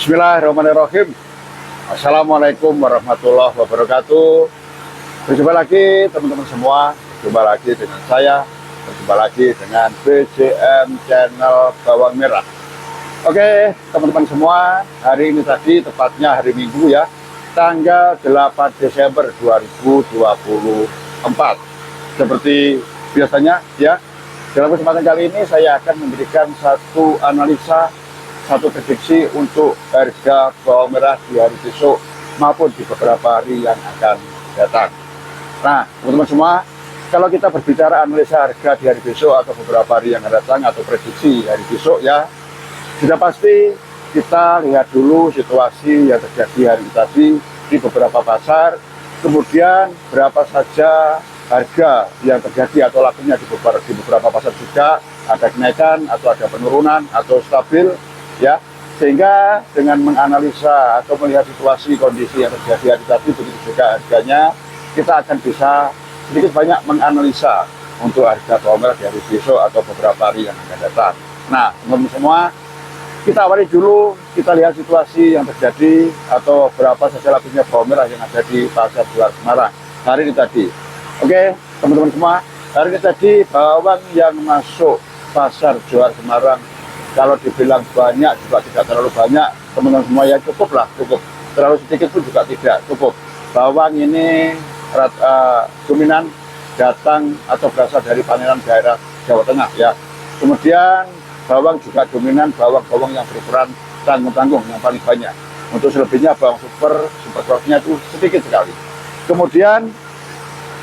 Bismillahirrahmanirrahim. Assalamualaikum warahmatullahi wabarakatuh. Berjumpa lagi teman-teman semua. Berjumpa lagi dengan saya. Berjumpa lagi dengan BJM Channel Bawang Merah. Oke teman-teman semua, hari ini tadi tepatnya hari Minggu ya, tanggal 8 Desember 2024. Seperti biasanya ya, dalam kesempatan kali ini saya akan memberikan satu analisa, satu prediksi untuk harga bawang merah di hari besok maupun di beberapa hari yang akan datang. Nah, teman-teman semua, kalau kita berbicara analisa harga di hari besok atau beberapa hari yang akan datang atau prediksi hari besok ya, sudah pasti kita lihat dulu situasi yang terjadi hari tadi di beberapa pasar, kemudian berapa saja harga yang terjadi atau lakunya di beberapa pasar juga, ada kenaikan atau ada penurunan atau stabil ya, sehingga dengan menganalisa atau melihat situasi kondisi yang terjadi hari tadi, begitu juga harganya, kita akan bisa sedikit banyak menganalisa untuk harga bawang merah di hari besok atau beberapa hari yang akan datang. Nah, teman-teman semua, kita awali dulu, kita lihat situasi yang terjadi atau berapa saja lakunya bawang merah yang ada di pasar jual Semarang hari ini tadi. Oke, teman-teman semua, hari ini tadi bawang yang masuk pasar jual Semarang, kalau dibilang banyak juga tidak terlalu banyak, teman-teman semua ya, cukup. Terlalu sedikit pun juga tidak cukup. Bawang ini dominan datang atau berasal dari panenan daerah Jawa Tengah ya. Kemudian bawang juga dominan bawang-bawang yang berukuran tanggung-tanggung yang paling banyak. Untuk selebihnya bawang super crossnya itu sedikit sekali. Kemudian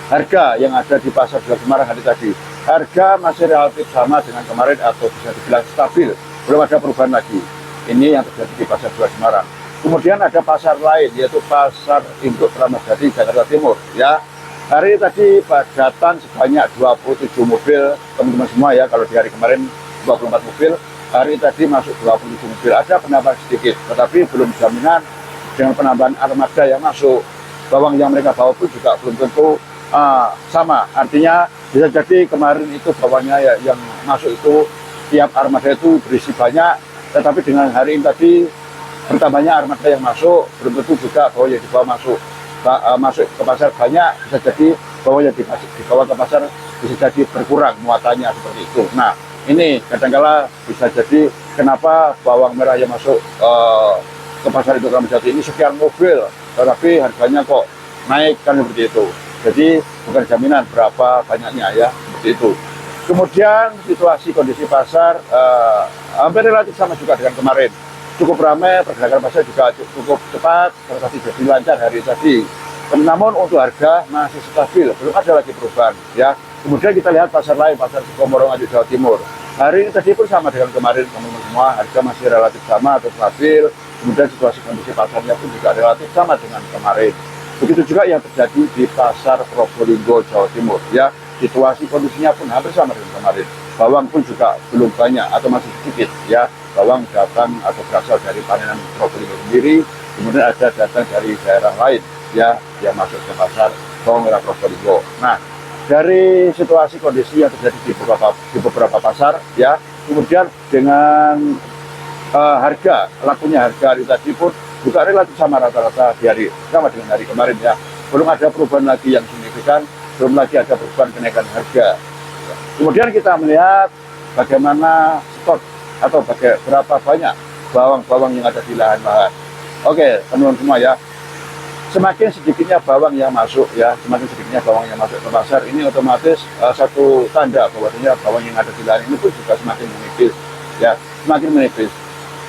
harga yang ada di pasar jual Semarang hari tadi, harga masih relatif sama dengan kemarin atau bisa dibilang stabil, belum ada perubahan lagi. Ini yang terjadi di pasar jual Semarang. Kemudian ada pasar lain, yaitu pasar induk Kramat Jati Jakarta Timur ya. Hari ini tadi datang sebanyak 27 mobil, teman-teman semua ya. Kalau di hari kemarin 24 mobil, hari ini tadi masuk 27 mobil. Ada penambahan sedikit, tetapi belum jaminan dengan penambahan armada yang masuk. Bawang yang mereka bawa pun juga belum tentu sama, artinya bisa jadi kemarin itu bawahnya ya, yang masuk itu tiap armada itu berisi banyak, tetapi dengan hari ini tadi bertambahnya armada yang masuk, belum tentu juga bawah yang dibawa masuk ke pasar banyak, bisa jadi bawah yang dibawa ke pasar bisa jadi berkurang muatannya seperti itu. Nah, ini kadangkala bisa jadi kenapa bawang merah yang masuk ke pasar itu Kramat Jati ini sekian mobil, tetapi harganya kok naik, kan seperti itu. Jadi bukan jaminan berapa banyaknya ya, seperti itu. Kemudian situasi kondisi pasar hampir relatif sama juga dengan kemarin. Cukup ramai, pergerakan pasar juga cukup cepat, transaksi jadi lancar hari tadi. Namun untuk harga masih stabil, belum ada lagi perubahan ya. Kemudian kita lihat pasar lain, pasar Sukomoro di Jawa Timur. Hari ini tadi pun sama dengan kemarin, teman-teman semua, harga masih relatif sama atau stabil. Kemudian situasi kondisi pasarnya pun juga relatif sama dengan kemarin. Begitu juga yang terjadi di pasar Probolinggo, Jawa Timur ya. Situasi kondisinya pun hampir sama dengan kemarin. Bawang pun juga belum banyak atau masih sedikit ya. Bawang datang atau berasal dari panenan Probolinggo sendiri. Kemudian ada datang dari daerah lain ya, yang masuk ke pasar bawang merah Probolinggo. Nah, dari situasi kondisi yang terjadi di beberapa pasar ya, kemudian dengan harga, lakunya harga hari tadi pun juga relatif sama rata-rata di hari sama dengan hari kemarin ya. Belum ada perubahan lagi yang signifikan, belum lagi ada perubahan kenaikan harga. Kemudian kita melihat bagaimana stok atau berapa banyak bawang-bawang yang ada di lahan-lahan. Oke, teman-teman semua ya. Semakin sedikitnya bawang yang masuk ya, semakin sedikitnya bawang yang masuk ke pasar, ini otomatis satu tanda bahwasanya bawang yang ada di lahan ini pun juga semakin menipis ya, semakin menipis.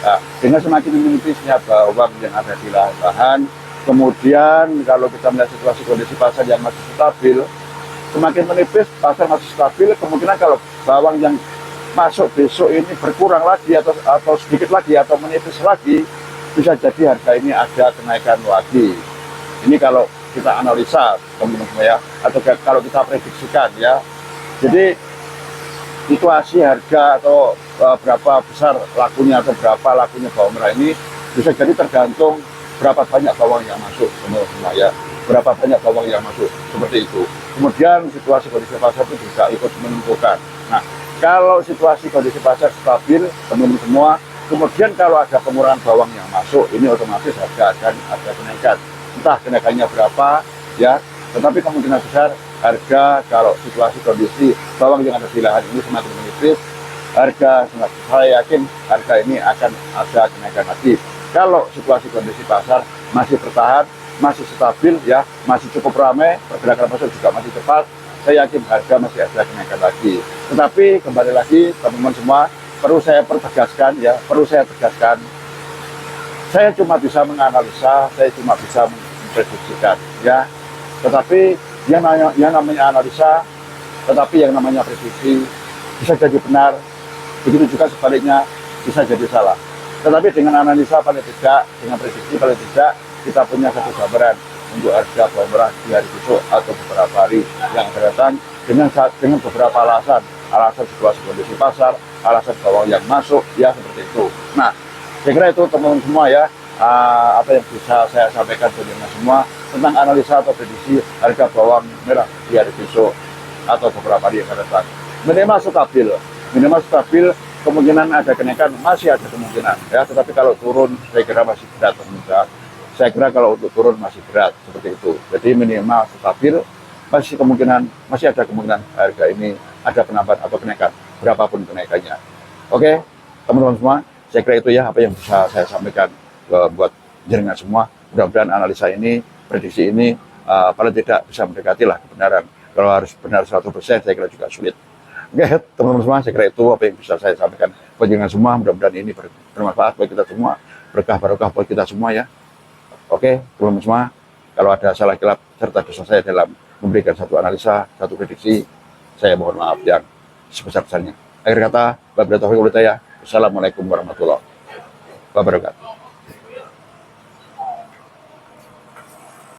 Nah, dengan semakin menipisnya bawang yang ada di lahan-lahan, kemudian kalau kita melihat situasi kondisi pasar yang masih stabil, semakin menipis, pasar masih stabil, kemungkinan kalau bawang yang masuk besok ini berkurang lagi atau sedikit lagi atau menipis lagi, bisa jadi harga ini ada kenaikan lagi. Ini kalau kita analisa, teman-teman ya, atau kalau kita prediksikan ya. Jadi situasi harga atau berapa besar lakunya atau berapa lakunya bawang merah ini bisa jadi tergantung berapa banyak bawang yang masuk, teman-teman ya, berapa banyak bawang yang masuk, seperti itu. Kemudian situasi kondisi pasar itu juga ikut menentukan. Nah, kalau situasi kondisi pasar stabil, teman-teman semua, Kemudian kalau ada pengurangan bawang yang masuk, ini otomatis harga akan ada kenaikan. Entah kenaikannya berapa, ya. Tetapi kemungkinan besar harga kalau situasi kondisi bawang yang ada di lahan ini semakin menipis, saya yakin harga ini akan ada kenaikan lagi. Kalau situasi kondisi pasar masih bertahan, masih stabil, ya, masih cukup ramai, pergerakan pasar juga masih cepat, saya yakin harga masih ada kenaikan lagi. Tetapi kembali lagi teman-teman semua, perlu saya pertegaskan, ya, perlu saya tegaskan, saya cuma bisa menganalisa, saya cuma bisa memprediksikan, ya. Tetapi yang namanya analisa, tetapi yang namanya prediksi bisa jadi benar, begitu juga sebaliknya bisa jadi salah. Tetapi dengan analisa paling tidak, dengan prediksi paling tidak, kita punya satu gambaran untuk harga bawang merah di hari besok atau beberapa hari yang akan datang dengan beberapa alasan situasi kondisi pasar, alasan bawang yang masuk, ya, seperti itu. Nah, saya kira itu teman-teman semua, ya, apa yang bisa saya sampaikan ke teman semua tentang analisa atau prediksi harga bawang merah di hari besok atau beberapa hari yang akan datang. Minimal stabil, kemungkinan ada kenaikan masih ada kemungkinan, ya, tetapi kalau turun saya kira masih berat, teman-teman. Saya kira kalau untuk turun masih berat, seperti itu. Jadi minimal stabil, masih ada kemungkinan harga ini ada penambahan atau kenaikan, berapapun kenaikannya. Oke, teman-teman semua, saya kira itu, ya, apa yang bisa saya sampaikan buat jenengan semua. Mudah-mudahan analisa ini, prediksi ini, paling tidak bisa mendekati lah kebenaran. Kalau harus benar 100%, saya kira juga sulit. Oke, teman-teman semua, saya kira itu apa yang bisa saya sampaikan buat jenengan semua. Mudah-mudahan ini bermanfaat bagi kita semua, berkah barokah buat kita semua, ya. Oke, teman-teman semua, kalau ada salah kilap serta dosa saya dalam memberikan satu analisa, satu prediksi, saya mohon maaf yang sebesar-besarnya. Akhir kata, wabillahi taufiq wal hidayah. Wassalamualaikum warahmatullahi wabarakatuh.